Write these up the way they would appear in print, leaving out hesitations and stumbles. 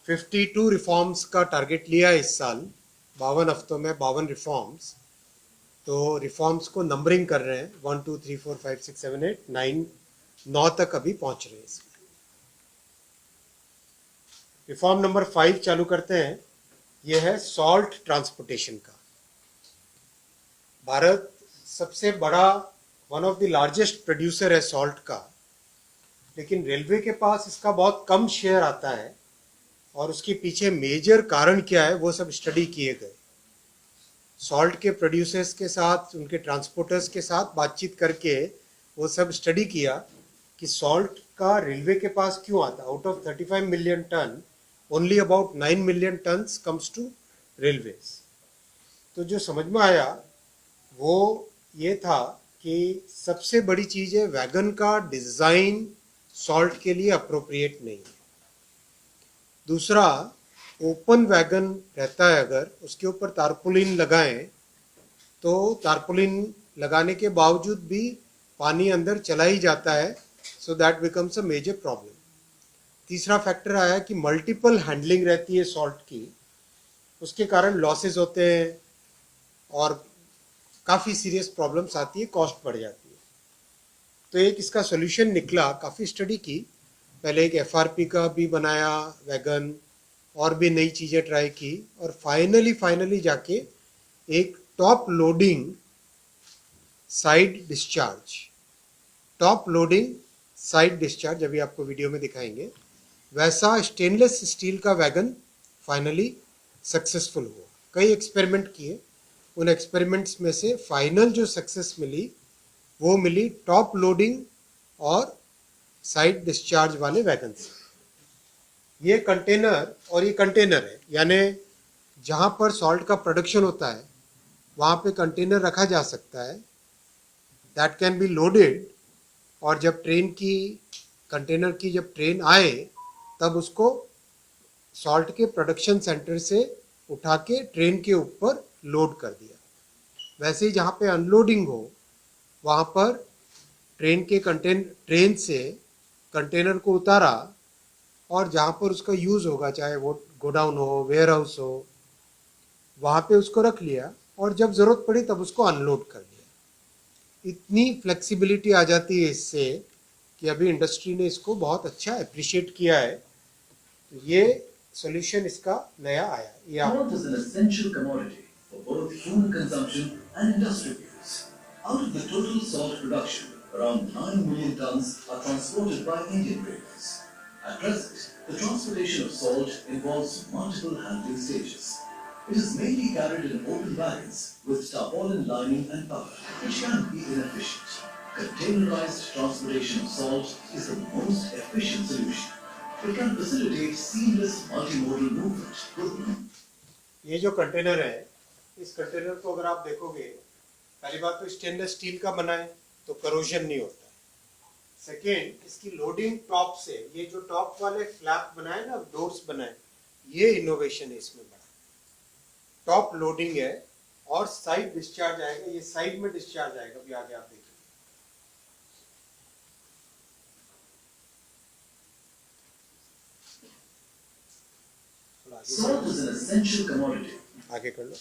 52 reforms का target लिया है इस साल, 52 हफ्तों में 52 रिफॉर्म्स। तो रिफॉर्म्स को नंबरिंग कर रहे हैं, 1 2 3 4 5 6 7 8 9 तक अभी पहुंच रहे हैं इसमें। रिफॉर्म नंबर 5 चालू करते हैं। यह है सॉल्ट ट्रांसपोर्टेशन का। भारत सबसे बड़ा, one of the largest producer है सॉल्ट का, लेकिन रेलवे के पास इसका बहुत कम शेयर आता है। और उसके पीछे मेजर कारण क्या है वो सब स्टडी किए गए। सॉल्ट के प्रोड्यूसर्स के साथ, उनके ट्रांसपोर्टर्स के साथ बातचीत करके वो सब स्टडी किया कि सॉल्ट का रेलवे के पास क्यों आता। Out of 35 million ton, only about 9 million tons comes to railways. तो जो समझ में आया वो ये था कि सबसे बड़ी चीज़ है वैगन का डिज़ाइन सॉल्ट के लिए अप्रोप्रिएट नहीं है। दूसरा, ओपन वैगन रहता है, अगर उसके ऊपर तारपुलिन लगाएं तो तारपुलिन लगाने के बावजूद भी पानी अंदर चला ही जाता है, so that becomes a major problem. तीसरा फैक्टर आया कि मल्टीपल हैंडलिंग रहती है सॉल्ट की, उसके कारण लॉसेस होते हैं और काफ़ी सीरियस प्रॉब्लम्स आती है, कॉस्ट बढ़ जाती है। तो एक इसका सोल्यूशन निकला, काफ़ी स्टडी की, पहले एक एफआरपी का भी बनाया वैगन, और भी नई चीज़ें ट्राई की, और फाइनली जाके एक top loading side discharge, top loading side discharge अभी आपको वीडियो में दिखाएंगे, वैसा स्टेनलेस स्टील का वैगन फाइनली सक्सेसफुल हुआ। कई एक्सपेरिमेंट किए, उन एक्सपेरिमेंट्स में से फाइनल जो सक्सेस मिली वो मिली टॉप लोडिंग और साइड डिस्चार्ज वाले वैगन से। ये कंटेनर, और ये कंटेनर है, यानी जहाँ पर सॉल्ट का प्रोडक्शन होता है वहाँ पे कंटेनर रखा जा सकता है, दैट कैन बी लोडेड। और जब ट्रेन की, कंटेनर की जब ट्रेन आए तब उसको सॉल्ट के प्रोडक्शन सेंटर से उठा के ट्रेन के ऊपर लोड कर दिया। वैसे ही जहाँ पे अनलोडिंग हो वहाँ पर ट्रेन से कंटेनर को उतारा और जहाँ पर उसका यूज़ होगा, चाहे वो गोडाउन हो, वेयर हाउस हो, वहाँ पे उसको रख लिया और जब ज़रूरत पड़ी तब उसको अनलोड कर दिया। इतनी फ्लेक्सिबिलिटी आ जाती है इससे कि अभी इंडस्ट्री ने इसको बहुत अच्छा अप्रिशिएट किया है। तो ये सोल्यूशन इसका नया आया। Salt is an essential commodity for both human consumption and industrial use. Out of the total salt production, around 9 million tons are transported by Indian railways. At present, the transportation of salt involves multiple handling stages. It is mainly carried in open wagons with tarpaulin lining and cover, which can be inefficient. Containerized transportation of salt is the most efficient solution. It can facilitate seamless multimodal movement. ये जो container है, इस container को अगर आप देखोगे, पहली बात तो स्टेनलेस स्टील का बना है तो करोजन नहीं होता है। सेकेंड, इसकी लोडिंग टॉप से, ये जो टॉप वाले फ्लैप बनाए ना, डोर्स बनाए, ये इनोवेशन है इसमें बड़ा। टॉप लोडिंग है और साइड डिस्चार्ज आएगा, ये साइड में डिस्चार्ज आएगा, अभी आगे आप देखिए। Salt is an essential commodity. आगे कर लो।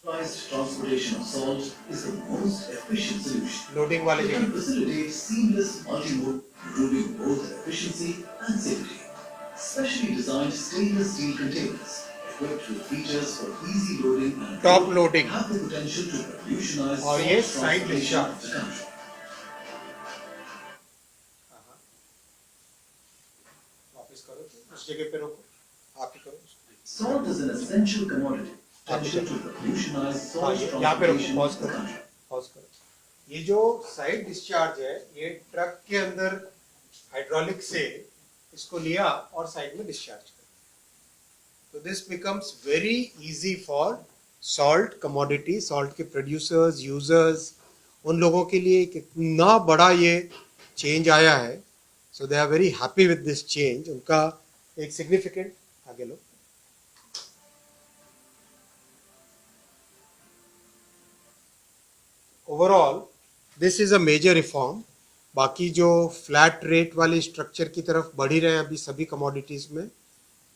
Transportation of salt is the most efficient solution. Loading वाले It जगह can facilitate seamless multimodal, improving both efficiency and safety. Specially designed stainless steel containers equipped with features for easy loading and Top loading have the potential to revolutionize और ये side discharge. the country. वापस करो, उस जगह पे रोको, आप ही करो। Salt is an essential commodity. Potential to revolutionize salt यहाँ पे रोको, transportation पॉज of the करो, country. पॉज करो। ये जो साइड डिस्चार्ज है, ये ट्रक के अंदर हाइड्रोलिक से इसको लिया और साइड में डिस्चार्ज कर। तो this becomes very easy for salt commodity, salt के प्रोड्यूसर्स, यूजर्स, उन लोगों के लिए कितना बड़ा ये चेंज आया है। So they are very happy with this change. उनका एक सिग्निफिकेंट, आगे लो। Overall this is a major reform. बाकी जो फ्लैट रेट वाले स्ट्रक्चर की तरफ बढ़ ही रहे हैं अभी सभी कमोडिटीज में,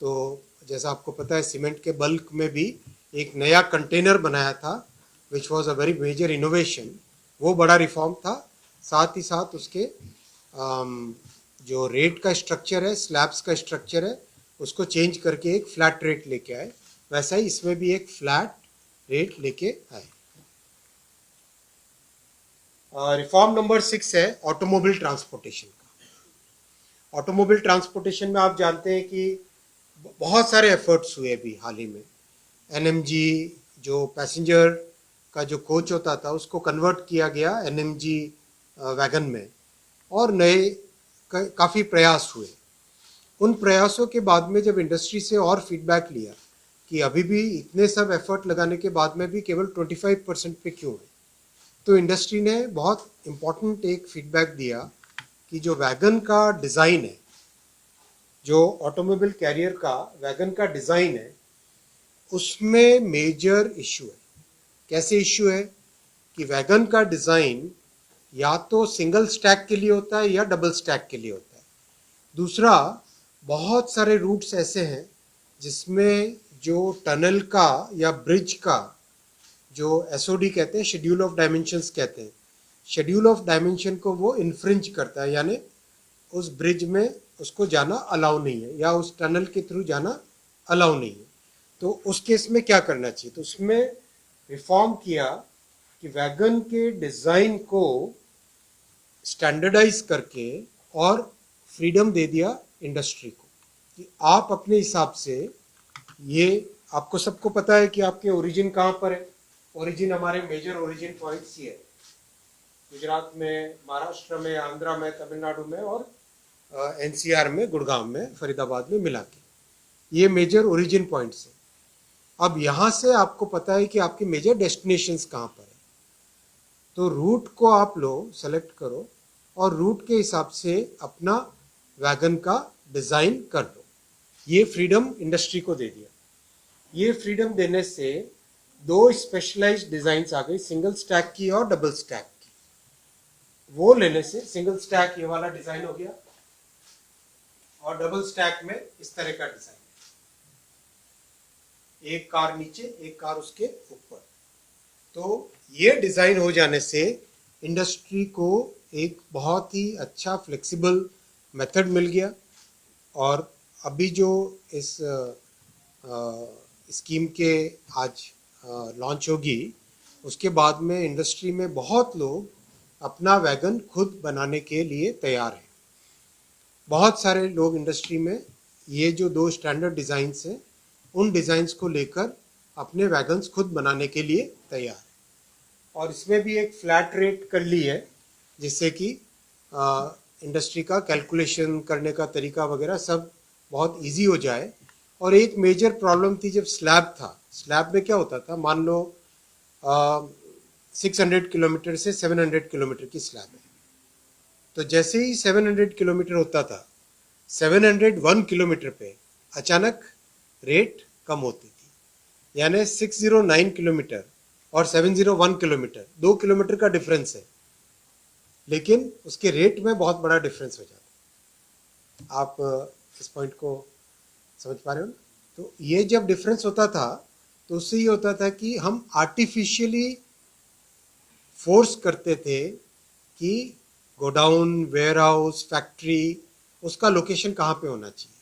तो जैसा आपको पता है सीमेंट के बल्क में भी एक नया कंटेनर बनाया था which was a very major innovation, वो बड़ा रिफॉर्म था। साथ ही साथ उसके जो रेट का स्ट्रक्चर है, स्लैब्स का स्ट्रक्चर है, उसको चेंज करके एक फ्लैट रेट लेके आए। वैसा ही इसमें भी एक फ्लैट रेट लेके आए। रिफॉर्म नंबर 6 है ऑटोमोबाइल ट्रांसपोर्टेशन का। ऑटोमोबाइल ट्रांसपोर्टेशन में आप जानते हैं कि बहुत सारे एफर्ट्स हुए अभी हाल ही में। एनएमजी जो पैसेंजर का जो कोच होता था उसको कन्वर्ट किया गया एनएमजी वैगन में, और नए काफ़ी प्रयास हुए। उन प्रयासों के बाद में जब इंडस्ट्री से और फीडबैक लिया कि अभी भी इतने सब एफर्ट लगाने के बाद में भी केवल 25% पे क्यों है, तो इंडस्ट्री ने बहुत इम्पोर्टेंट एक फीडबैक दिया कि जो वैगन का डिज़ाइन है, जो ऑटोमोबाइल कैरियर का वैगन का डिज़ाइन है, उसमें मेजर इश्यू है। कैसे इश्यू है कि वैगन का डिज़ाइन या तो सिंगल स्टैक के लिए होता है या डबल स्टैक के लिए होता है। दूसरा, बहुत सारे रूट्स ऐसे हैं जिसमें जो टनल का या ब्रिज का जो एसओडी कहते हैं, शेड्यूल ऑफ डायमेंशंस कहते हैं, शेड्यूल ऑफ डायमेंशन को वो इन्फ्रिंज करता है, यानी उस ब्रिज में उसको जाना अलाउ नहीं है या उस टनल के थ्रू जाना अलाउ नहीं है। तो उस केस में क्या करना चाहिए, तो उसमें रिफॉर्म किया कि वैगन के डिज़ाइन को स्टैंडर्डाइज करके और फ्रीडम दे दिया इंडस्ट्री को कि आप अपने हिसाब से, ये आपको सबको पता है कि आपके ओरिजिन कहाँ पर है। ओरिजिन हमारे मेजर ओरिजिन पॉइंट्स ही है, गुजरात में, महाराष्ट्र में, आंध्रा में, तमिलनाडु में और एनसीआर में, गुड़गांव में, फरीदाबाद में मिला के ये मेजर ओरिजिन पॉइंट्स हैं। अब यहाँ से आपको पता है कि आपके मेजर डेस्टिनेशंस कहाँ पर है, तो रूट को आप लो, सेलेक्ट करो और रूट के हिसाब से अपना वैगन का डिज़ाइन कर लो। ये फ्रीडम इंडस्ट्री को दे दिया। ये फ्रीडम देने से दो स्पेशलाइज्ड डिज़ाइंस आ गई, सिंगल स्टैक की और डबल स्टैक की। वो लेने से सिंगल स्टैक ये वाला डिज़ाइन हो गया और डबल स्टैक में इस तरह का डिज़ाइन, एक कार नीचे एक कार उसके ऊपर। तो ये डिज़ाइन हो जाने से इंडस्ट्री को एक बहुत ही अच्छा फ्लेक्सिबल मेथड मिल गया। और अभी जो इस स्कीम के आज लॉन्च होगी, उसके बाद में इंडस्ट्री में बहुत लोग अपना वैगन खुद बनाने के लिए तैयार हैं। बहुत सारे लोग इंडस्ट्री में ये जो दो स्टैंडर्ड डिज़ाइंस हैं, उन डिज़ाइंस को लेकर अपने वैगन्स खुद बनाने के लिए तैयार हैं। और इसमें भी एक फ्लैट रेट कर ली है, जिससे कि इंडस्ट्री का कैलकुलेशन करने का तरीका वगैरह सब बहुत इजी हो जाए। और एक मेजर प्रॉब्लम थी जब स्लैब था, स्लैब में क्या होता था, मान लो 600 किलोमीटर से 700 किलोमीटर की स्लैब है, तो जैसे ही 700 किलोमीटर होता था, 701 किलोमीटर पे अचानक रेट कम होती थी। यानी 609 किलोमीटर और 701 किलोमीटर, 2 किलोमीटर का डिफरेंस है, लेकिन उसके रेट में बहुत बड़ा डिफरेंस हो जाता है। आप इस पॉइंट को समझ पा रहे हो ना? तो ये जब डिफरेंस होता था तो उससे ये होता था कि हम आर्टिफिशियली फोर्स करते थे कि गोडाउन, वेयर हाउस, फैक्ट्री, उसका लोकेशन कहाँ पे होना चाहिए,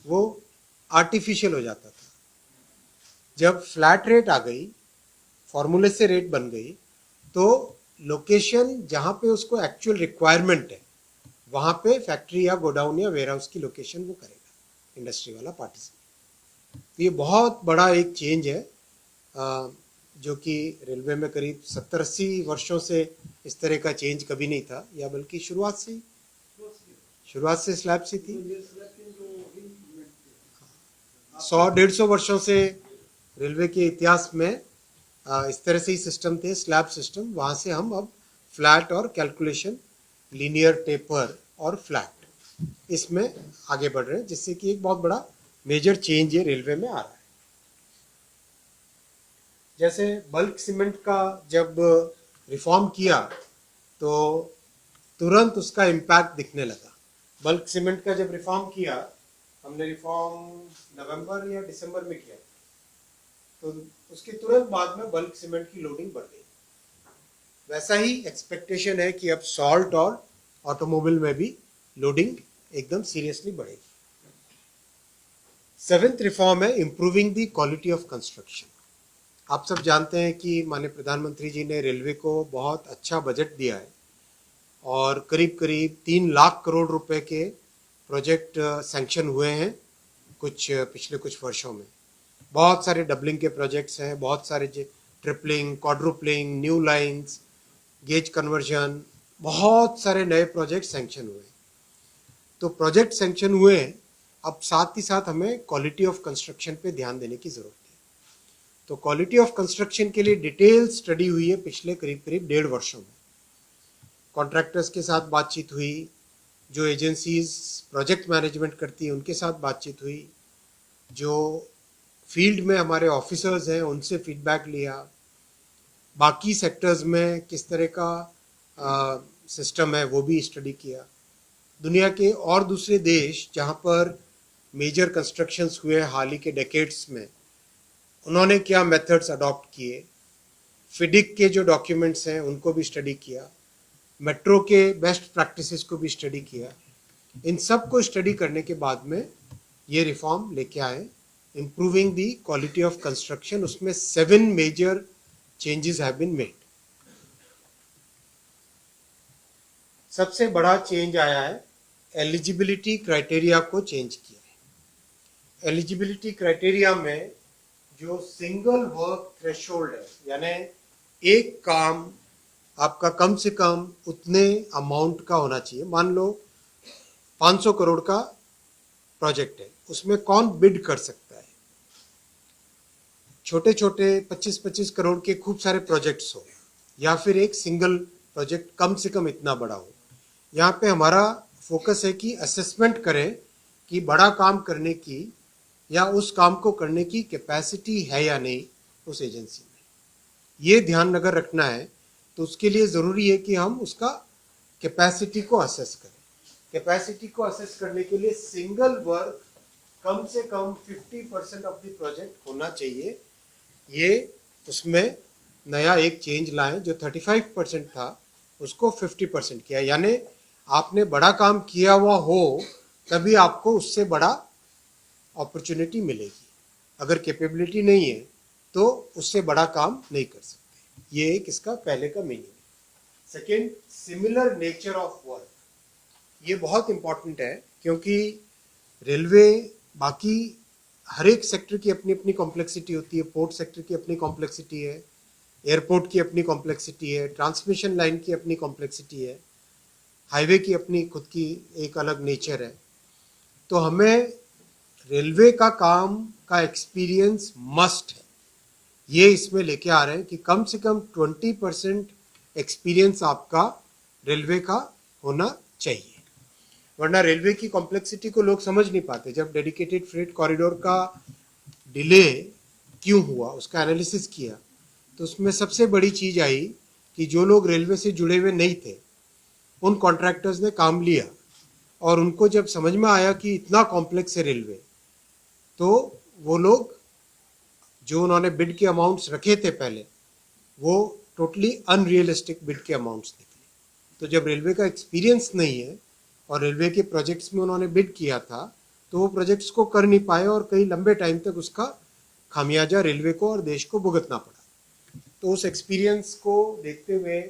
वो आर्टिफिशियल हो जाता था। जब फ्लैट रेट आ गई, फॉर्मूले से रेट बन गई, तो लोकेशन जहाँ पे उसको एक्चुअल रिक्वायरमेंट है, वहाँ पे फैक्ट्री या गोडाउन या वेयर हाउस की लोकेशन वो करेगा इंडस्ट्री वाला पार्टिसिपेट। तो ये बहुत बड़ा एक चेंज है जो कि रेलवे में करीब 70-80 वर्षों से इस तरह का चेंज कभी नहीं था, या बल्कि शुरुआत से स्लैब सी थी। 100-150 वर्षों से रेलवे के इतिहास में इस तरह से ही सिस्टम थे, स्लैब सिस्टम। वहाँ से हम अब फ्लैट और कैलकुलेशन, लीनियर, टेपर और फ्लैट, इसमें आगे बढ़ रहे हैं, जिससे कि एक बहुत बड़ा मेजर चेंज ये रेलवे में आ रहा है। जैसे बल्क सीमेंट का जब रिफॉर्म किया तो तुरंत उसका इम्पैक्ट दिखने लगा। बल्क सीमेंट का जब रिफॉर्म किया हमने रिफॉर्म नवंबर या दिसंबर में किया, तो उसके तुरंत बाद में बल्क सीमेंट की लोडिंग बढ़ गई। वैसा ही एक्सपेक्टेशन है कि अब सॉल्ट और ऑटोमोबाइल में भी लोडिंग एकदम सीरियसली बढ़ेगी। सेवेंथ रिफॉर्म है improving the quality of construction. आप सब जानते हैं कि माननीय प्रधानमंत्री जी ने रेलवे को बहुत अच्छा बजट दिया है और करीब करीब 3 लाख करोड़ रुपए के प्रोजेक्ट सैंक्शन हुए हैं पिछले कुछ वर्षों में। बहुत सारे डबलिंग के प्रोजेक्ट्स हैं, बहुत सारे tripling, quadrupling, new lines, gauge conversion, बहुत सारे नए प्रोजेक्ट सैंक्शन हुए। तो प्रोजेक्ट सैंक्शन हुए, अब साथ ही साथ हमें क्वालिटी ऑफ कंस्ट्रक्शन पे ध्यान देने की जरूरत है। तो क्वालिटी ऑफ कंस्ट्रक्शन के लिए डिटेल स्टडी हुई है पिछले करीब करीब 1.5 वर्षों में। कॉन्ट्रैक्टर्स के साथ बातचीत हुई, जो एजेंसीज प्रोजेक्ट मैनेजमेंट करती है उनके साथ बातचीत हुई, जो फील्ड में हमारे ऑफिसर्स हैं उनसे फीडबैक लिया, बाकी सेक्टर्स में किस तरह का सिस्टम है वो भी स्टडी किया। दुनिया के और दूसरे देश जहाँ पर मेजर कंस्ट्रक्शंस हुए हाल ही के डेकेड्स में, उन्होंने क्या मेथड्स अडॉप्ट किए, फिडिक के जो डॉक्यूमेंट्स हैं उनको भी स्टडी किया, मेट्रो के बेस्ट प्रैक्टिसेस को भी स्टडी किया। इन सब को स्टडी करने के बाद में ये रिफॉर्म लेके आए, improving the quality of construction. उसमें 7 major changes have been made. सबसे बड़ा चेंज आया है, एलिजिबिलिटी क्राइटेरिया को चेंज किया है। एलिजिबिलिटी क्राइटेरिया में जो सिंगल वर्क थ्रेशोल्ड है, यानी एक काम आपका कम से कम उतने अमाउंट का होना चाहिए। मान लो 500 करोड़ का प्रोजेक्ट है, उसमें कौन बिड कर सकता है? छोटे छोटे 25-25 करोड़ के खूब सारे प्रोजेक्ट्स हो, या फिर एक सिंगल प्रोजेक्ट कम से कम इतना बड़ा हो। यहाँ पे हमारा फोकस है कि असेसमेंट करें कि बड़ा काम करने की या उस काम को करने की कैपेसिटी है या नहीं उस एजेंसी में। ये ध्यान अगर रखना है तो उसके लिए ज़रूरी है कि हम उसका कैपेसिटी को असेस करें। कैपेसिटी को असेस करने के लिए सिंगल वर्क कम से कम 50% ऑफ द प्रोजेक्ट होना चाहिए। ये उसमें नया एक चेंज लाएं, जो 35% था उसको 50% किया, यानी आपने बड़ा काम किया हुआ हो तभी आपको उससे बड़ा अपॉर्चुनिटी मिलेगी। अगर कैपेबिलिटी नहीं है तो उससे बड़ा काम नहीं कर सकते। ये एक इसका पहले का मीनिंग है। Second, similar nature of work. ये बहुत इंपॉर्टेंट है क्योंकि रेलवे बाकी हर एक सेक्टर की अपनी अपनी कॉम्प्लेक्सिटी होती है। पोर्ट सेक्टर की अपनी कॉम्प्लेक्सिटी है, एयरपोर्ट की अपनी कॉम्प्लेक्सिटी है, ट्रांसमिशन लाइन की अपनी कॉम्प्लेक्सिटी है, हाईवे की अपनी खुद की एक अलग नेचर है। तो हमें रेलवे का काम का एक्सपीरियंस मस्ट है। ये इसमें लेके आ रहे हैं कि कम से कम 20% एक्सपीरियंस आपका रेलवे का होना चाहिए, वरना रेलवे की कॉम्प्लेक्सिटी को लोग समझ नहीं पाते। जब डेडिकेटेड फ्रेट कॉरिडोर का डिले क्यों हुआ उसका एनालिसिस किया तो उसमें सबसे बड़ी चीज आई कि जो लोग रेलवे से जुड़े हुए नहीं थे उन कॉन्ट्रैक्टर्स ने काम लिया, और उनको जब समझ में आया कि इतना कॉम्प्लेक्स है रेलवे, तो वो लोग जो उन्होंने बिड के अमाउंट्स रखे थे पहले, वो टोटली अनरियलिस्टिक बिड के अमाउंट्स निकले। तो जब रेलवे का एक्सपीरियंस नहीं है और रेलवे के प्रोजेक्ट्स में उन्होंने बिड किया था तो वो प्रोजेक्ट्स को कर नहीं पाए और कई लंबे टाइम तक उसका खामियाजा रेलवे को और देश को भुगतना पड़ा। तो उस एक्सपीरियंस को देखते हुए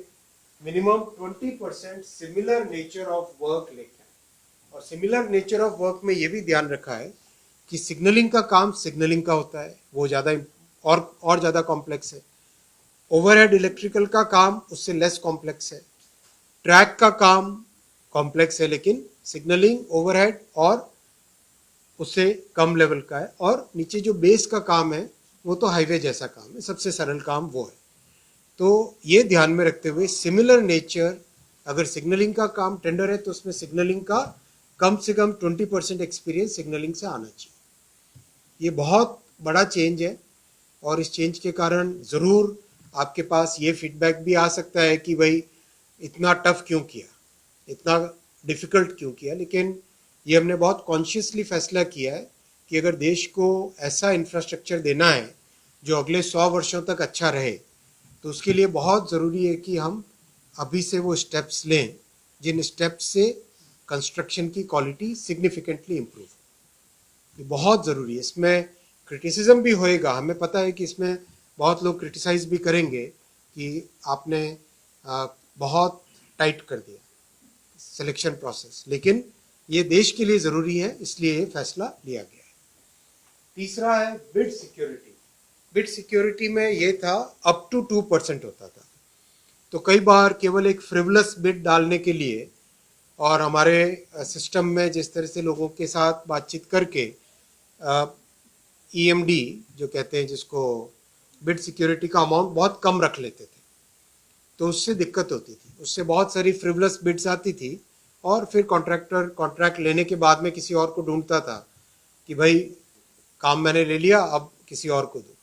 minimum 20% similar nature of work लेके आए। और सिमिलर नेचर ऑफ वर्क में ये भी ध्यान रखा है कि सिग्नलिंग का काम सिग्नलिंग का होता है, वो ज़्यादा और ज़्यादा कॉम्प्लेक्स है। ओवरहेड इलेक्ट्रिकल का काम उससे लेस कॉम्प्लेक्स है। ट्रैक का काम कॉम्प्लेक्स है, लेकिन सिग्नलिंग, ओवरहेड और उससे कम लेवल का है। और नीचे जो बेस का काम है वो तो हाईवे जैसा काम है, सबसे सरल काम वो है। तो ये ध्यान में रखते हुए सिमिलर नेचर, अगर सिग्नलिंग का काम टेंडर है तो उसमें सिग्नलिंग का कम से कम 20% एक्सपीरियंस सिग्नलिंग से आना चाहिए। ये बहुत बड़ा चेंज है और इस चेंज के कारण ज़रूर आपके पास ये फीडबैक भी आ सकता है कि भाई इतना टफ क्यों किया, इतना डिफ़िकल्ट क्यों किया। लेकिन ये हमने बहुत कॉन्शियसली फैसला किया है कि अगर देश को ऐसा इंफ्रास्ट्रक्चर देना है जो अगले 100 वर्षों तक अच्छा रहे, तो उसके लिए बहुत ज़रूरी है कि हम अभी से वो स्टेप्स लें जिन स्टेप्स से कंस्ट्रक्शन की क्वालिटी सिग्निफिकेंटली इम्प्रूव। ये बहुत ज़रूरी है। इसमें क्रिटिसिज्म भी होएगा, हमें पता है कि इसमें बहुत लोग क्रिटिसाइज भी करेंगे कि आपने बहुत टाइट कर दिया सिलेक्शन प्रोसेस, लेकिन ये देश के लिए ज़रूरी है, इसलिए ये फैसला लिया गया है। तीसरा है बिड सिक्योरिटी। बिड सिक्योरिटी में ये था अप टू 2% होता था, तो कई बार केवल एक फ्रिवलस बिड डालने के लिए और हमारे सिस्टम में जिस तरह से लोगों के साथ बातचीत करके ईएमडी जो कहते हैं, जिसको बिड सिक्योरिटी का अमाउंट बहुत कम रख लेते थे, तो उससे दिक्कत होती थी। उससे बहुत सारी फ्रिवलस बिड्स आती थी और फिर कॉन्ट्रैक्टर कॉन्ट्रैक्ट लेने के बाद में किसी और को ढूंढता था कि भाई काम मैंने ले लिया, अब किसी और को दो।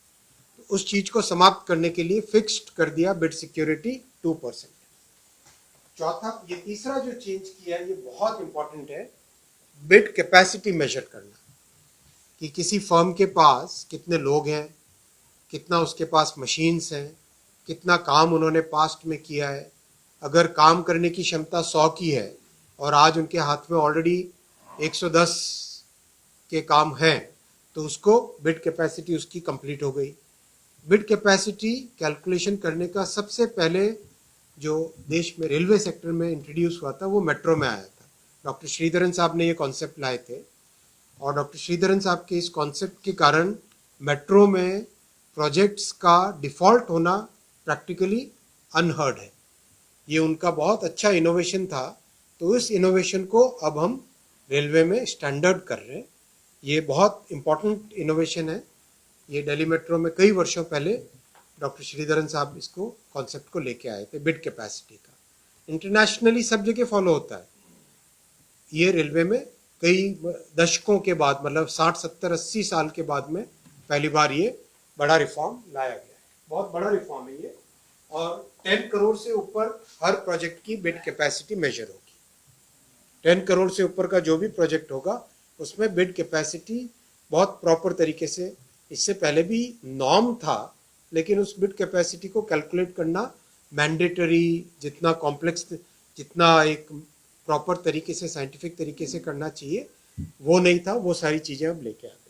तो उस चीज़ को समाप्त करने के लिए फिक्स्ड कर दिया बिड सिक्योरिटी 2%। चौथा, ये तीसरा जो चेंज किया है ये बहुत इंपॉर्टेंट है, बिड कैपेसिटी मेजर करना, कि किसी फर्म के पास कितने लोग हैं, कितना उसके पास मशीन्स हैं, कितना काम उन्होंने पास्ट में किया है। अगर काम करने की क्षमता 100 की है और आज उनके हाथ में ऑलरेडी 110 के काम हैं, तो उसको बिड कैपेसिटी उसकी कंप्लीट हो गई। बिड कैपेसिटी कैलकुलेशन करने का सबसे पहले जो देश में रेलवे सेक्टर में इंट्रोड्यूस हुआ था वो मेट्रो में आया था। डॉक्टर श्रीधरन साहब ने ये कॉन्सेप्ट लाए थे और डॉक्टर श्रीधरन साहब के इस कॉन्सेप्ट के कारण मेट्रो में प्रोजेक्ट्स का डिफ़ॉल्ट होना प्रैक्टिकली अनहर्ड है। ये उनका बहुत अच्छा इनोवेशन था, तो इस इनोवेशन को अब हम रेलवे में स्टैंडर्ड कर रहे हैं। ये बहुत इम्पॉर्टेंट इनोवेशन है। ये दिल्ली मेट्रो में कई वर्षों पहले डॉक्टर श्रीधरन साहब इसको कॉन्सेप्ट को लेके आए थे, बिड कैपेसिटी का। इंटरनेशनली सब जगह फॉलो होता है। ये रेलवे में कई दशकों के बाद, मतलब 60, 70, 80 साल के बाद में पहली बार ये बड़ा रिफॉर्म लाया गया है। बहुत बड़ा रिफॉर्म है ये, और 10 करोड़ से ऊपर हर प्रोजेक्ट की बिड कैपेसिटी मेजर होगी। 10 करोड़ से ऊपर का जो भी प्रोजेक्ट होगा उसमें बिड कैपेसिटी बहुत प्रॉपर तरीके से, इससे पहले भी नॉर्म था, लेकिन उस बिड कैपेसिटी को कैलकुलेट करना मैंडेटरी, जितना कॉम्प्लेक्स, जितना एक प्रॉपर तरीके से, साइंटिफिक तरीके से करना चाहिए, वो नहीं था। वो सारी चीजें अब लेके आ गए।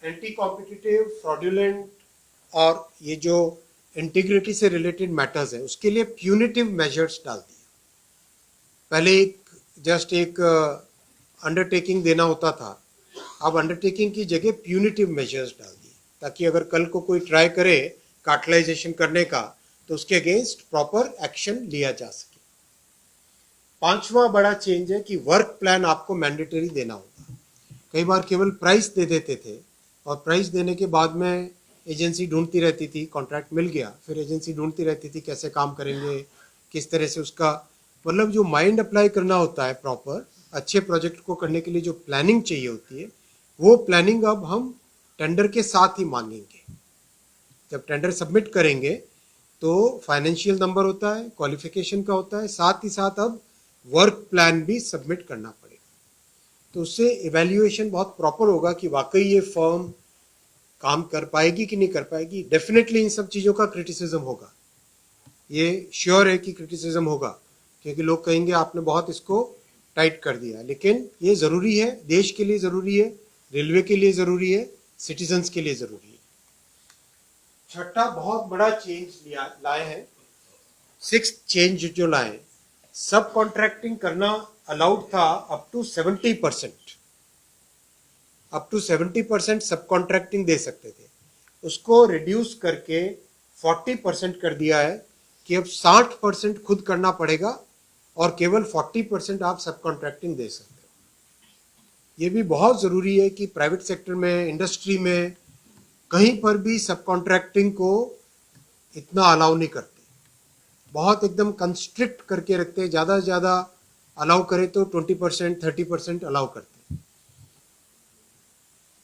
एंटी कॉम्पिटिटिव, फ्रॉडुलेंट और ये जो इंटीग्रिटी से रिलेटेड मैटर्स है, उसके लिए प्यूनिटिव मेजर्स डाल दिए। पहले जस्ट एक अंडरटेकिंग देना होता था, अब अंडरटेकिंग की जगह प्यूनिटिव मेजर्स डाल दिए, ताकि अगर कल को कोई ट्राई करे कार्टलाइजेशन करने का, तो उसके अगेंस्ट प्रॉपर एक्शन लिया जा सके। पांचवा बड़ा चेंज है कि वर्क प्लान आपको मैंडेटरी देना होगा। कई बार केवल प्राइस दे देते थे और प्राइस देने के बाद में एजेंसी ढूंढती रहती थी, कॉन्ट्रैक्ट मिल गया, फिर एजेंसी ढूंढती रहती थी कैसे काम करेंगे, किस तरह से उसका, मतलब जो माइंड अप्लाई करना होता है प्रॉपर अच्छे प्रोजेक्ट को करने के लिए जो प्लानिंग चाहिए होती है, वो प्लानिंग अब हम टेंडर के साथ ही मांगेंगे। जब टेंडर सबमिट करेंगे तो फाइनेंशियल नंबर होता है, क्वालिफिकेशन का होता है, साथ ही साथ अब वर्क प्लान भी सबमिट करना पड़ेगा। तो उससे इवैल्यूएशन बहुत प्रॉपर होगा कि वाकई ये फर्म काम कर पाएगी कि नहीं कर पाएगी। डेफिनेटली इन सब चीज़ों का क्रिटिसिज्म होगा, ये श्योर है कि क्रिटिसिज्म होगा, क्योंकि लोग कहेंगे आपने बहुत इसको टाइट कर दिया, लेकिन ये ज़रूरी है, देश के लिए ज़रूरी है, रेलवे के लिए ज़रूरी है, सिटीजन्स के लिए ज़रूरी है। छठा बहुत बड़ा चेंज लाए हैं, 6th चेंज जो लाए, सब कॉन्ट्रैक्टिंग करना अलाउड था अप टू 70%, अप टू 70% सब कॉन्ट्रैक्टिंग दे सकते थे। उसको रिड्यूस करके 40% कर दिया है कि अब 60% खुद करना पड़ेगा और केवल 40% आप सब कॉन्ट्रैक्टिंग दे सकते हो। ये भी बहुत ज़रूरी है कि प्राइवेट सेक्टर में, इंडस्ट्री में, कहीं पर भी सब कॉन्ट्रैक्टिंग को इतना अलाउ नहीं करते, बहुत एकदम कंस्ट्रिक्ट करके रखते हैं। ज़्यादा से ज़्यादा अलाउ करे तो 20%, 30% अलाउ करते हैं।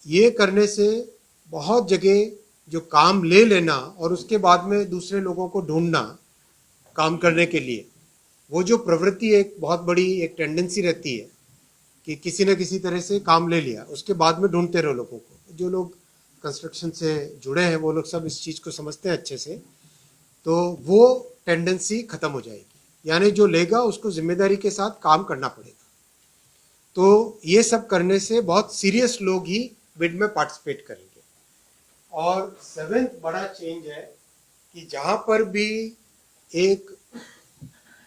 ये करने से बहुत जगह जो काम ले लेना और उसके बाद में दूसरे लोगों को ढूंढना काम करने के लिए, वो जो प्रवृत्ति एक बहुत बड़ी एक टेंडेंसी रहती है कि किसी न किसी तरह से काम ले लिया, उसके बाद में ढूंढते रहो लोगों को। जो लोग कंस्ट्रक्शन से जुड़े हैं वो लोग सब इस चीज़ को समझते हैं अच्छे से, तो वो टेंडेंसी खत्म हो जाएगी। यानी जो लेगा उसको जिम्मेदारी के साथ काम करना पड़ेगा। तो ये सब करने से बहुत सीरियस लोग ही बिड में पार्टिसिपेट करेंगे। और सेवेंथ बड़ा चेंज है कि जहाँ पर भी एक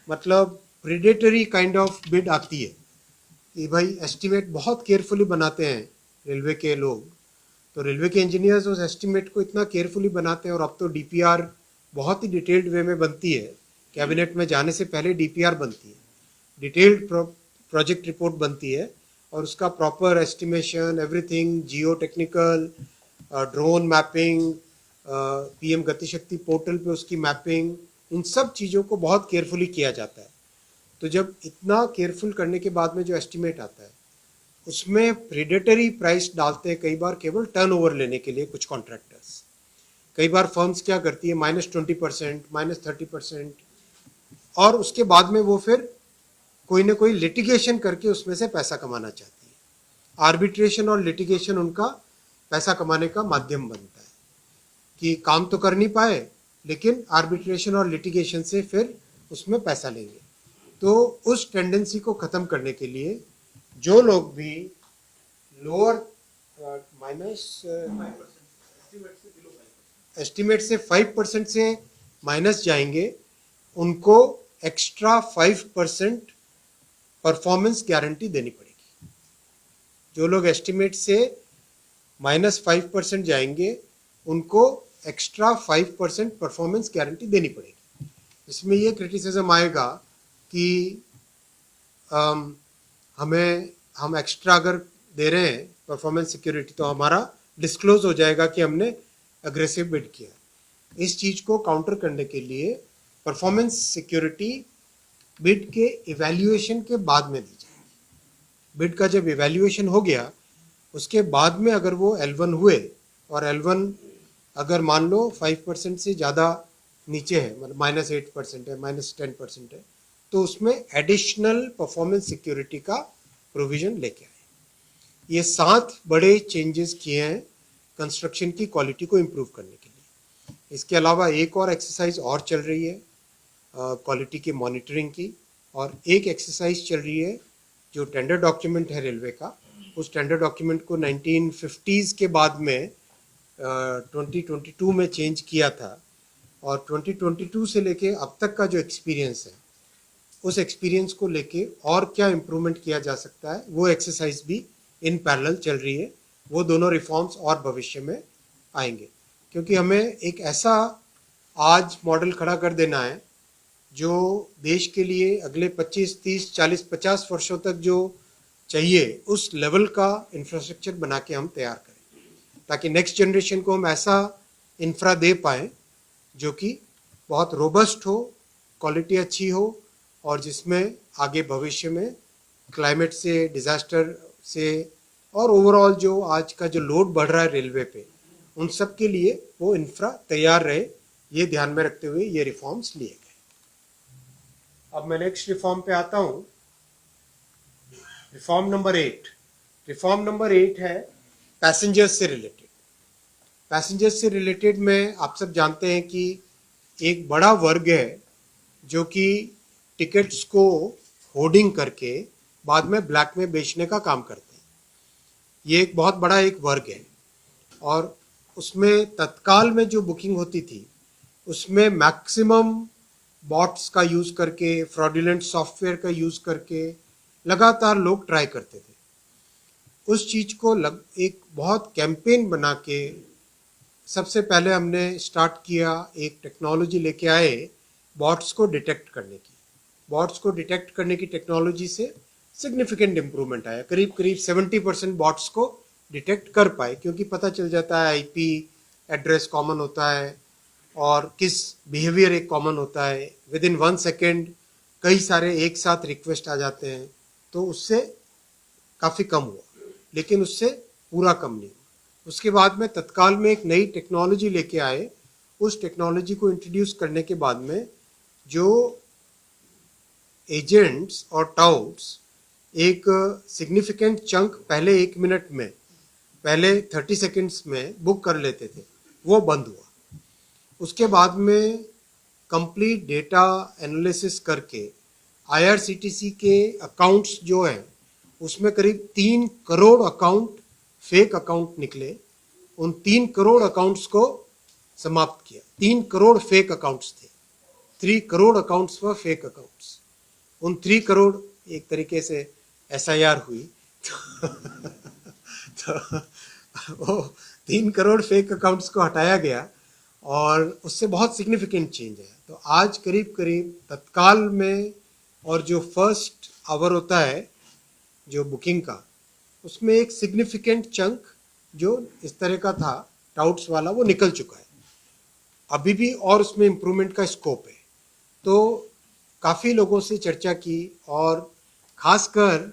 मतलब प्रेडेटरी काइंड ऑफ बिड आती है कि भाई एस्टिमेट बहुत केयरफुली बनाते हैं रेलवे के लोग, तो रेलवे के इंजीनियर्स उस एस्टिमेट को इतना केयरफुली बनाते हैं। और अब तो डीपीआर बहुत ही डिटेल्ड वे में बनती है, कैबिनेट में जाने से पहले डीपीआर बनती है, डिटेल्ड प्रोजेक्ट रिपोर्ट बनती है, और उसका proper estimation everything, geo technical, drone mapping, PM Gatishakti portal पे उसकी मैपिंग, इन सब चीज़ों को बहुत केयरफुली किया जाता है। तो जब इतना केयरफुल करने के बाद में जो एस्टिमेट आता है उसमें प्रेडेटरी प्राइस डालते हैं कई बार केवल टर्नओवर लेने के लिए कुछ कॉन्ट्रैक्टर्स। कई बार फर्म्स क्या करती है -20%, -30%, और उसके बाद में वो फिर कोई ना कोई लिटिगेशन करके उसमें से पैसा कमाना चाहती है। आर्बिट्रेशन और लिटिगेशन उनका पैसा कमाने का माध्यम बनता है कि काम तो कर नहीं पाए लेकिन आर्बिट्रेशन और लिटिगेशन से फिर उसमें पैसा लेंगे। तो उस टेंडेंसी को ख़त्म करने के लिए जो लोग भी लोअर एस्टिमेट से 5% से माइनस जाएंगे, उनको एक्स्ट्रा 5% परफॉर्मेंस गारंटी देनी पड़ेगी। जो लोग एस्टिमेट से -5% जाएंगे उनको एक्स्ट्रा 5% परफॉर्मेंस गारंटी देनी पड़ेगी। इसमें ये क्रिटिसिज्म आएगा कि हम एक्स्ट्रा अगर दे रहे हैं परफॉर्मेंस सिक्योरिटी तो हमारा डिस्क्लोज हो जाएगा कि हमने अग्रेसिव बिड किया। इस चीज़ को काउंटर करने के लिए परफॉर्मेंस सिक्योरिटी बिड के इवैल्यूएशन के बाद में दी जाएगी। बिड का जब इवैल्यूएशन हो गया उसके बाद में अगर वो L1 हुए और L1 अगर मान लो 5% से ज़्यादा नीचे है, मतलब -8% है, -10% है, तो उसमें एडिशनल परफॉर्मेंस सिक्योरिटी का प्रोविजन लेके आए। ये 7 बड़े चेंजेस किए हैं कंस्ट्रक्शन की क्वालिटी को इम्प्रूव करने के लिए। इसके अलावा एक और एक्सरसाइज और चल रही है क्वालिटी की मॉनिटरिंग की, और एक एक्सरसाइज चल रही है जो टेंडर डॉक्यूमेंट है रेलवे का। उस टेंडर डॉक्यूमेंट को 1950s के बाद में 2022 में चेंज किया था, और 2022 से लेके अब तक का जो एक्सपीरियंस है उस एक्सपीरियंस को लेके और क्या इम्प्रूवमेंट किया जा सकता है वो एक्सरसाइज भी इन पैरेलल चल रही है। वो दोनों रिफॉर्म्स और भविष्य में आएंगे, क्योंकि हमें एक ऐसा आज मॉडल खड़ा कर देना है जो देश के लिए अगले 25, 30, 40, 50 वर्षों तक जो चाहिए उस लेवल का इंफ्रास्ट्रक्चर बना के हम तैयार करें, ताकि नेक्स्ट जनरेशन को हम ऐसा इंफ्रा दे पाएँ जो कि बहुत रोबस्ट हो, क्वालिटी अच्छी हो, और जिसमें आगे भविष्य में क्लाइमेट से, डिज़ास्टर से और ओवरऑल जो आज का जो लोड बढ़ रहा है रेलवे पे, उन सब के लिए वो इंफ्रा तैयार रहे। ये ध्यान में रखते हुए ये रिफॉर्म्स लिए गए। अब मैं नेक्स्ट रिफॉर्म पे आता हूँ, रिफॉर्म नंबर 8। रिफॉर्म नंबर 8 है पैसेंजर्स से रिलेटेड। पैसेंजर्स से रिलेटेड में आप सब जानते हैं कि एक बड़ा वर्ग है जो कि टिकट्स को होर्डिंग करके बाद में ब्लैक में बेचने का काम करते हैं। ये एक बहुत बड़ा एक वर्ग है, और उसमें तत्काल में जो बुकिंग होती थी उसमें मैक्सिमम बॉट्स का यूज़ करके, फ्रॉडुलेंट सॉफ्टवेयर का यूज़ करके लगातार लोग ट्राई करते थे। उस चीज़ को एक बहुत कैंपेन बना के सबसे पहले हमने स्टार्ट किया, एक टेक्नोलॉजी लेके आए बॉट्स को डिटेक्ट करने की। बॉट्स को डिटेक्ट करने की टेक्नोलॉजी से सिग्निफिकेंट इम्प्रूवमेंट आया। करीब करीब 70% बॉट्स को डिटेक्ट कर पाए, क्योंकि पता चल जाता है आईपी एड्रेस कॉमन होता है और किस बिहेवियर एक कॉमन होता है। विद इन 1 सेकेंड कई सारे एक साथ रिक्वेस्ट आ जाते हैं, तो उससे काफ़ी कम हुआ, लेकिन उससे पूरा कम नहीं हुआ। उसके बाद में तत्काल में एक नई टेक्नोलॉजी लेके आए। उस टेक्नोलॉजी को इंट्रोड्यूस करने के बाद में जो एजेंट्स और टाउट्स एक सिग्निफिकेंट चंक पहले 1 मिनट में, पहले 30 सेकेंड्स में बुक कर लेते थे, वो बंद हुआ। उसके बाद में कंप्लीट डेटा एनालिसिस करके आईआरसीटीसी के अकाउंट्स जो हैं उसमें करीब 3 करोड़ अकाउंट फेक अकाउंट निकले। उन 3 करोड़ अकाउंट्स को समाप्त किया। 3 करोड़ फेक अकाउंट्स थे, 3 करोड़ अकाउंट्स व फेक अकाउंट्स। उन 3 करोड़ एक तरीके से एसआईआर हुई तो वो 3 करोड़ फेक अकाउंट्स को हटाया गया और उससे बहुत सिग्निफिकेंट चेंज है। तो आज करीब करीब तत्काल में और जो फर्स्ट आवर होता है जो बुकिंग का, उसमें एक सिग्निफिकेंट चंक जो इस तरह का था टाउट्स वाला, वो निकल चुका है। अभी भी और उसमें इम्प्रूवमेंट का स्कोप है। तो काफ़ी लोगों से चर्चा की और खासकर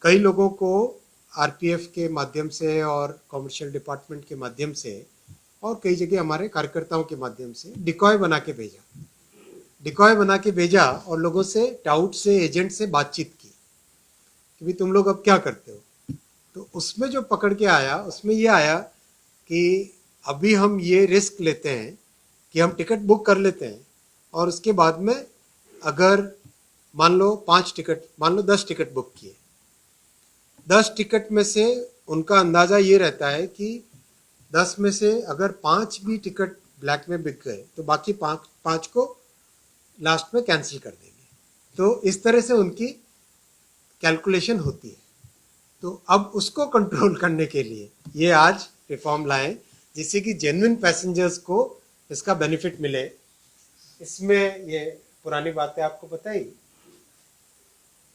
कई लोगों को आरपीएफ के माध्यम से और कॉमर्शियल डिपार्टमेंट के माध्यम से और कई जगह हमारे कार्यकर्ताओं के माध्यम से डिकॉय बना के भेजा और लोगों से, टाउट से, एजेंट से बातचीत की कि भाई तुम लोग अब क्या करते हो। तो उसमें जो पकड़ के आया, उसमें ये आया कि अभी हम ये रिस्क लेते हैं कि हम टिकट बुक कर लेते हैं और उसके बाद में अगर मान लो 5 टिकट, मान लो 10 टिकट बुक किए, 10 टिकट में से उनका अंदाज़ा ये रहता है कि 10 में से अगर 5 भी टिकट ब्लैक में बिक गए तो बाकी 5 को लास्ट में कैंसिल कर देंगे। तो इस तरह से उनकी कैलकुलेशन होती है। तो अब उसको कंट्रोल करने के लिए ये आज रिफॉर्म लाए जिससे कि जेन्युइन पैसेंजर्स को इसका बेनिफिट मिले। इसमें ये पुरानी बातें आपको बताई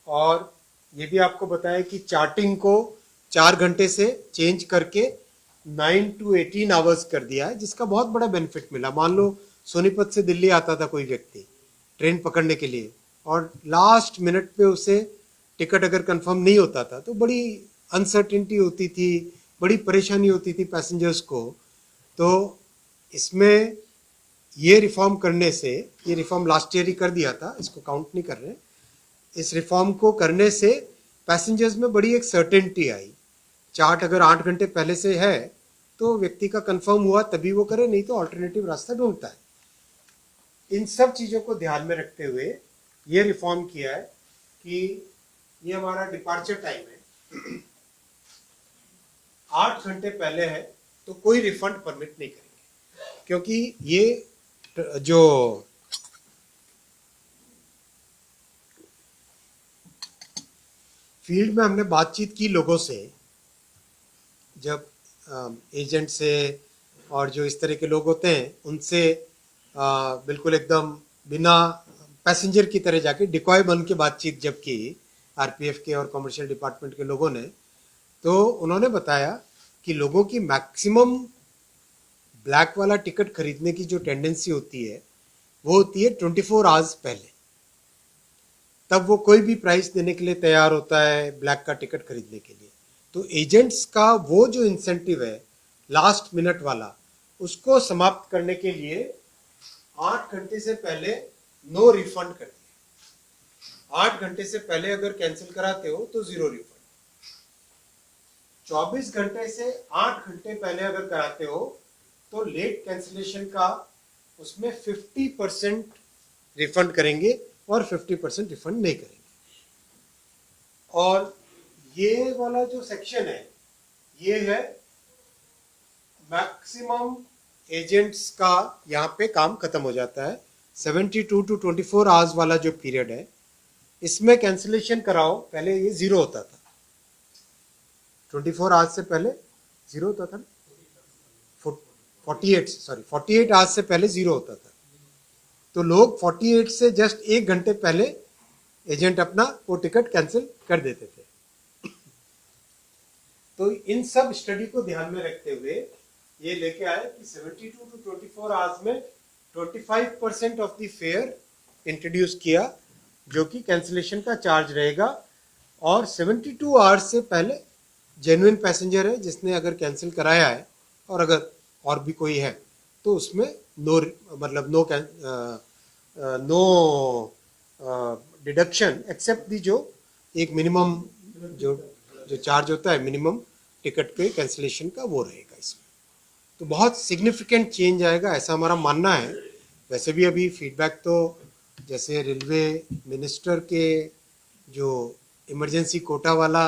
और ये भी आपको बताया कि चार्टिंग को 4 घंटे से चेंज करके 9 to 18 आवर्स कर दिया है, जिसका बहुत बड़ा बेनिफिट मिला। मान लो सोनीपत से दिल्ली आता था कोई व्यक्ति ट्रेन पकड़ने के लिए और लास्ट मिनट पे उसे टिकट अगर कंफर्म नहीं होता था तो बड़ी अनसर्टिनिटी होती थी, बड़ी परेशानी होती थी पैसेंजर्स को। तो इसमें ये रिफॉर्म करने से, ये रिफॉर्म लास्ट ईयर ही कर दिया था, इसको काउंट नहीं कर रहे, इस रिफॉर्म को करने से पैसेंजर्स में बड़ी एक सर्टेनिटी आई। चार्ट अगर 8 घंटे पहले से है तो व्यक्ति का कंफर्म हुआ तभी वो करे, नहीं तो ऑल्टरनेटिव रास्ता ढूंढता है। इन सब चीज़ों को ध्यान में रखते हुए ये रिफॉर्म किया है कि ये हमारा डिपार्चर टाइम है 8 घंटे पहले है तो कोई रिफंड परमिट नहीं करेंगे, क्योंकि ये जो फील्ड में हमने बातचीत की लोगों से, जब एजेंट से और जो इस तरह के लोग होते हैं उनसे बिल्कुल एकदम बिना पैसेंजर की तरह जाके डिकॉय बन के बातचीत जब की आरपीएफ के और कमर्शियल डिपार्टमेंट के लोगों ने, तो उन्होंने बताया कि लोगों की मैक्सिमम ब्लैक वाला टिकट खरीदने की जो टेंडेंसी होती है वो होती है 24 आवर्स पहले। तब वो कोई भी प्राइस देने के लिए तैयार होता है ब्लैक का टिकट खरीदने के लिए। तो एजेंट्स का वो जो इंसेंटिव है लास्ट मिनट वाला, उसको समाप्त करने के लिए 8 घंटे से पहले नो रिफंड कर दिया। 8 घंटे से पहले अगर कैंसिल कराते हो तो 0 रिफंड। 24 घंटे से 8 घंटे पहले अगर कराते हो तो लेट कैंसिलेशन का उसमें 50% रिफंड करेंगे और 50% रिफंड नहीं करेंगे। और ये वाला जो सेक्शन है ये है मैक्सिमम एजेंट्स का, यहाँ पे काम खत्म हो जाता है। 72 to 24 आवर्स वाला जो पीरियड है इसमें कैंसिलेशन कराओ, पहले ये 0 होता था, 24 आवर्स से पहले 0 होता था, 48 आवर्स से पहले 0 होता था। तो लोग 48 से जस्ट 1 घंटे पहले एजेंट अपना वो टिकट कैंसिल कर देते थे। तो इन सब स्टडी को ध्यान में रखते हुए ये लेके आए कि 72 to 24 आवर्स में 25% ऑफ द फेयर इंट्रोड्यूस किया, जो कि कैंसिलेशन का चार्ज रहेगा। और 72 आवर्स से पहले जेन्युइन पैसेंजर है जिसने अगर कैंसिल कराया है और अगर और भी कोई है तो उसमें नो डिडक्शन एक्सेप्ट दी जो एक मिनिमम जो जो चार्ज होता है मिनिमम टिकट के कैंसिलेशन का, वो रहेगा इसमें। तो बहुत सिग्निफिकेंट चेंज आएगा ऐसा हमारा मानना है। वैसे भी अभी फीडबैक तो जैसे रेलवे मिनिस्टर के जो इमरजेंसी कोटा वाला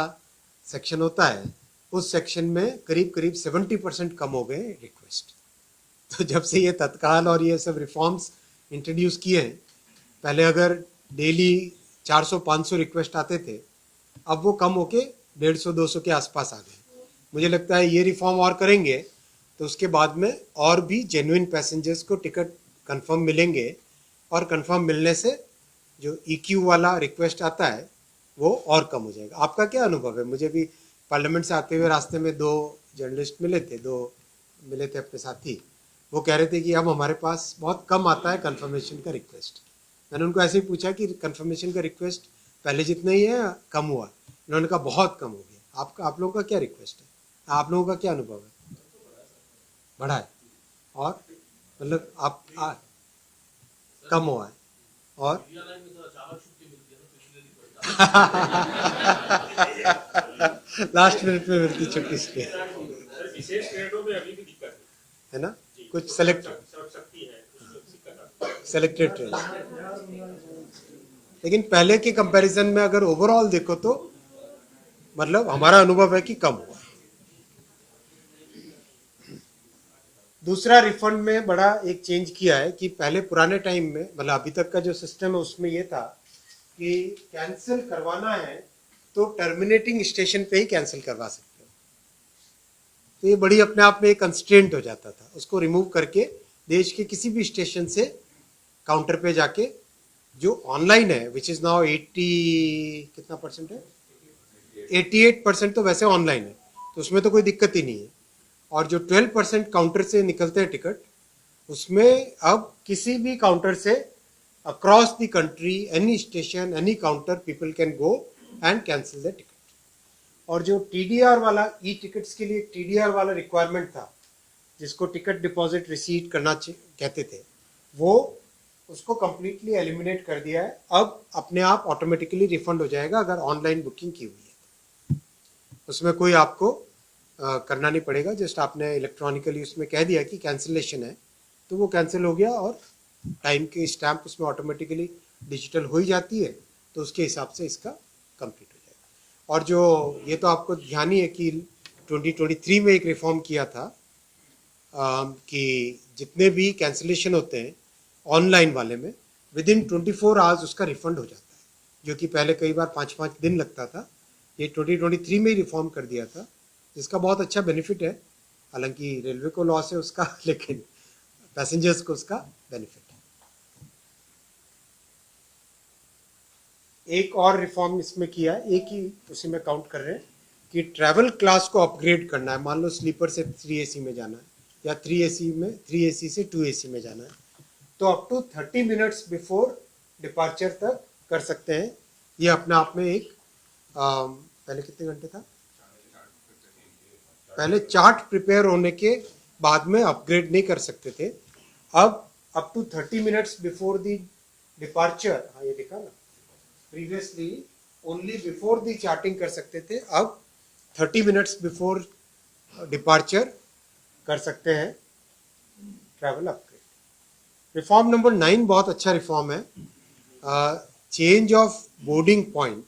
सेक्शन होता है उस सेक्शन में करीब करीब 70% कम हो गए रिक्वेस्ट। तो जब से ये तत्काल और ये सब रिफॉर्म्स इंट्रोड्यूस किए हैं, पहले अगर डेली 400-500 रिक्वेस्ट आते थे, अब वो कम होके 150-200 के आसपास आ गए। मुझे लगता है ये रिफॉर्म और करेंगे तो उसके बाद में और भी जेन्युइन पैसेंजर्स को टिकट कंफर्म मिलेंगे, और कंफर्म मिलने से जो EQ वाला रिक्वेस्ट आता है वो और कम हो जाएगा। आपका क्या अनुभव है? मुझे भी पार्लियामेंट से आते हुए रास्ते में 2 जर्नलिस्ट मिले थे अपने साथी। वो कह रहे थे कि अब हमारे पास बहुत कम आता है कंफर्मेशन का रिक्वेस्ट। मैंने उनको ऐसे ही पूछा कि कंफर्मेशन का रिक्वेस्ट पहले जितना ही है या कम हुआ? उन्होंने कहा बहुत कम हो गया। आप लोगों का क्या रिक्वेस्ट है? आप लोगों का क्या अनुभव है? बढ़ा है? और मतलब कम हुआ है? और लास्ट मिनट में मिलती छुट्टी इसलिए विशेष ट्रेनों में अभी भी दिक्कत है ना, कुछ सेलेक्टेड ट्रेन। लेकिन पहले के कंपैरिजन में अगर ओवरऑल देखो तो मतलब हमारा अनुभव है कि कम हुआ। दूसरा रिफंड में बड़ा एक चेंज किया है कि पहले पुराने टाइम में मतलब अभी तक का जो सिस्टम है उसमें ये था कि कैंसिल करवाना है तो टर्मिनेटिंग स्टेशन पे ही कैंसिल करवा सकते हो। तो ये बड़ी अपने आप में एक कंस्ट्रेंट हो जाता था। उसको रिमूव करके देश के किसी भी स्टेशन से काउंटर पे जाके जो ऑनलाइन है विच इज नाउ 80 कितना परसेंट है, 88% तो वैसे ऑनलाइन है, तो उसमें तो कोई दिक्कत ही नहीं है। और जो 12% काउंटर से निकलते हैं टिकट, उसमें अब किसी भी काउंटर से across the country any station any counter people can go and cancel the ticket. और जो TDR वाला ई टिकट्स के लिए TDR वाला रिक्वायरमेंट था जिसको टिकट डिपॉजिट रिसीट करना कहते थे, वो उसको कंप्लीटली एलिमिनेट कर दिया है। अब अपने आप ऑटोमेटिकली रिफंड हो जाएगा अगर ऑनलाइन बुकिंग की हुई है। उसमें कोई आपको करना नहीं पड़ेगा, जस्ट आपने इलेक्ट्रॉनिकली उसमें कह दिया कि कैंसिलेशन है तो वो कैंसिल हो गया और टाइम की स्टैम्प उसमें ऑटोमेटिकली डिजिटल हो ही जाती है, तो उसके हिसाब से इसका कंप्लीट हो जाएगा। और जो ये तो आपको ध्यान ही है कि 2023 में एक रिफॉर्म किया था कि जितने भी कैंसिलेशन होते हैं ऑनलाइन वाले में विद इन 24 आवर्स उसका रिफंड हो जाता है, जो कि पहले कई बार 5-5 दिन लगता था। ये 2023 में ही रिफॉर्म कर दिया था, जिसका बहुत अच्छा बेनिफिट है। हालांकि रेलवे को लॉस है उसका, लेकिन पैसेंजर्स को उसका बेनिफिट है। एक और रिफॉर्म इसमें किया है, एक ही उसी में काउंट कर रहे हैं कि ट्रैवल क्लास को अपग्रेड करना है। मान लो स्लीपर से 3AC में जाना है या 3AC से 2AC में जाना है, तो up to 30 minutes before departure तक कर सकते हैं। ये अपने आप में एक पहले कितने घंटे था, पहले चार्ट प्रिपेयर होने के बाद में अपग्रेड नहीं कर सकते थे, अब up to 30 minutes before the departure, हाँ ये दिखा ना, previously only before the charting कर सकते थे, अब 30 मिनट्स बिफोर डिपार्चर कर सकते हैं ट्रैवल अपग्रेड। रिफॉर्म नंबर 9 बहुत अच्छा रिफॉर्म है, चेंज ऑफ बोर्डिंग पॉइंट,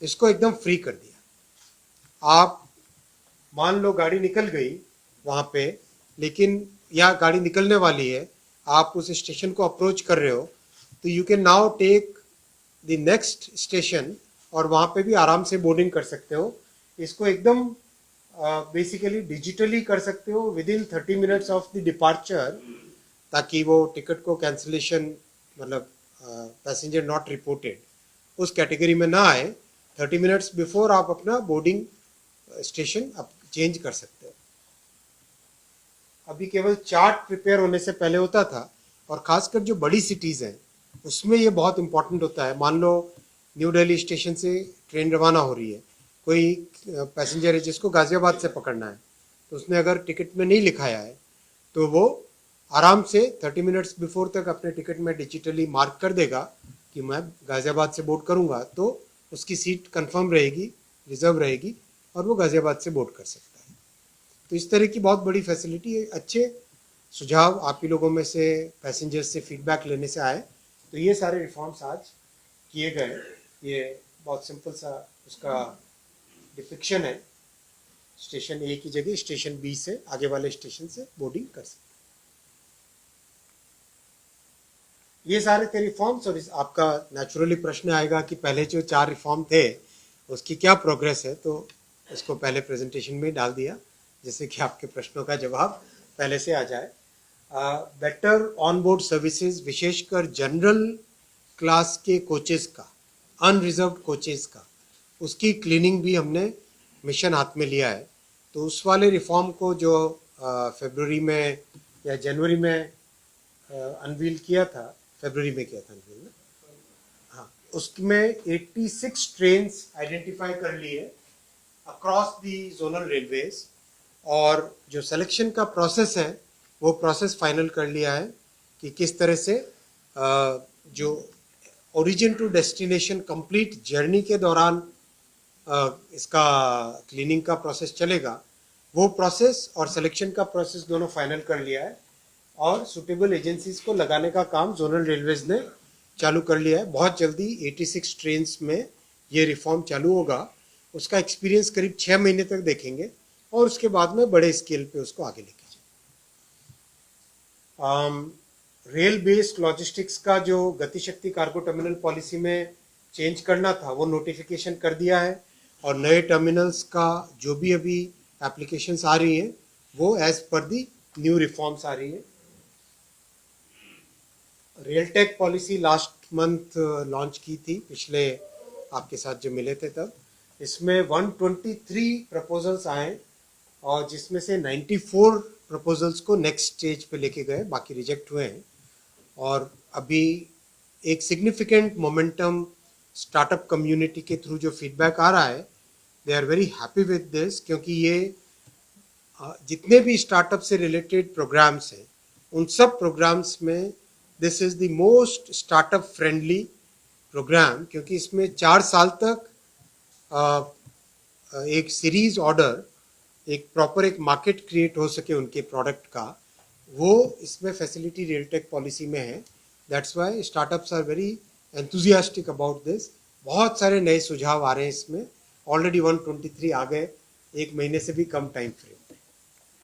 इसको एकदम फ्री कर दिया। आप मान लो गाड़ी निकल गई वहाँ पे, लेकिन या गाड़ी निकलने वाली है, आप उस स्टेशन को अप्रोच कर रहे हो, तो you can now take the next station और वहाँ पे भी आराम से बोर्डिंग कर सकते हो। इसको एकदम बेसिकली डिजिटली कर सकते हो with in 30 minutes of the departure, ताकि वो टिकट को कैंसिलेशन मतलब पैसेंजर नॉट रिपोर्टेड उस कैटेगरी में ना आए। 30 मिनट्स बिफोर आप अपना बोर्डिंग स्टेशन आप चेंज कर सकते हो। अभी केवल चार्ट प्रिपेयर होने से पहले होता था, और खासकर जो बड़ी सिटीज़ हैं उसमें ये बहुत इंपॉर्टेंट होता है। मान लो न्यू दिल्ली स्टेशन से ट्रेन रवाना हो रही है, कोई पैसेंजर है जिसको गाज़ियाबाद से पकड़ना है, तो उसने अगर टिकट में नहीं लिखाया है तो वो आराम से 30 मिनट्स बिफोर तक अपने टिकट में डिजिटली मार्क कर देगा कि मैं गाज़ियाबाद से बोर्ड करूँगा तो उसकी सीट कंफर्म रहेगी, रिजर्व रहेगी और वो गाज़ियाबाद से बोर्ड कर सकता है। तो इस तरह की बहुत बड़ी फैसिलिटी है। अच्छे सुझाव आप ही लोगों में से, पैसेंजर्स से फीडबैक लेने से आए, तो ये सारे रिफॉर्म्स आज किए गए। ये बहुत सिंपल सा उसका डिपिक्शन है। स्टेशन ए की जगह स्टेशन बी से आगे वाले स्टेशन से बोर्डिंग कर सकते हैं। ये सारे थे रिफॉर्म्स। और आपका नेचुरली प्रश्न आएगा कि पहले जो 4 रिफॉर्म थे उसकी क्या प्रोग्रेस है, तो उसको पहले प्रेजेंटेशन में डाल दिया जिससे कि आपके प्रश्नों का जवाब पहले से आ जाए। बेटर ऑन बोर्ड सर्विसेज, विशेषकर जनरल क्लास के कोचेस का, अनरिजर्व्ड कोचेस का, उसकी क्लीनिंग भी हमने मिशन हाथ में लिया है। तो उस वाले रिफॉर्म को जो फरवरी में या जनवरी में अनवील किया था, फरवरी में किया था अनवील ना, हाँ, उसमें 86 ट्रेन्स आइडेंटिफाई कर लिए अक्रॉस दी जोनल रेलवेज। और जो सिलेक्शन का प्रोसेस है वो प्रोसेस फाइनल कर लिया है कि किस तरह से जो origin to destination complete journey के दौरान इसका क्लीनिंग का प्रोसेस चलेगा, वो प्रोसेस और सिलेक्शन का प्रोसेस दोनों फाइनल कर लिया है। और सुटेबल एजेंसीज को लगाने का काम जोनल रेलवेज ने चालू कर लिया है। बहुत जल्दी 86 ट्रेन्स में ये रिफॉर्म चालू होगा। उसका एक्सपीरियंस करीब 6 महीने तक देखेंगे और उसके बाद में बड़े स्केल पे उसको आगे लेके जाएंगे। रेल बेस्ड लॉजिस्टिक्स का जो गतिशक्ति कार्गो टर्मिनल पॉलिसी में चेंज करना था वो नोटिफिकेशन कर दिया है। और नए टर्मिनल्स का जो भी अभी एप्लीकेशंस आ रही हैं वो एज पर दी न्यू रिफॉर्म्स आ रही है। रेलटेक पॉलिसी लास्ट मंथ लॉन्च की थी, पिछले आपके साथ जो मिले थे तब। इसमें 123 प्रपोजल्स आए और जिसमें से 94 प्रपोजल्स को नेक्स्ट स्टेज पे लेके गए, बाकी रिजेक्ट हुए हैं। और अभी एक सिग्निफिकेंट मोमेंटम स्टार्टअप कम्युनिटी के थ्रू जो फीडबैक आ रहा है, they are very happy with this, क्योंकि ये जितने भी स्टार्टअप से रिलेटेड प्रोग्राम्स हैं उन सब प्रोग्राम्स में this is the most startup friendly programme, क्योंकि इसमें 4 साल तक एक सीरीज ऑर्डर, एक प्रॉपर एक मार्केट क्रिएट हो सके उनके प्रोडक्ट का, वो इसमें फैसिलिटी रेलटेक पॉलिसी में है। That's why startups are very enthusiastic about this. बहुत सारे नए सुझाव आ रहे हैं इसमें। ऑलरेडी 123 आ गए, 1 महीने से भी कम टाइम फ्रेम।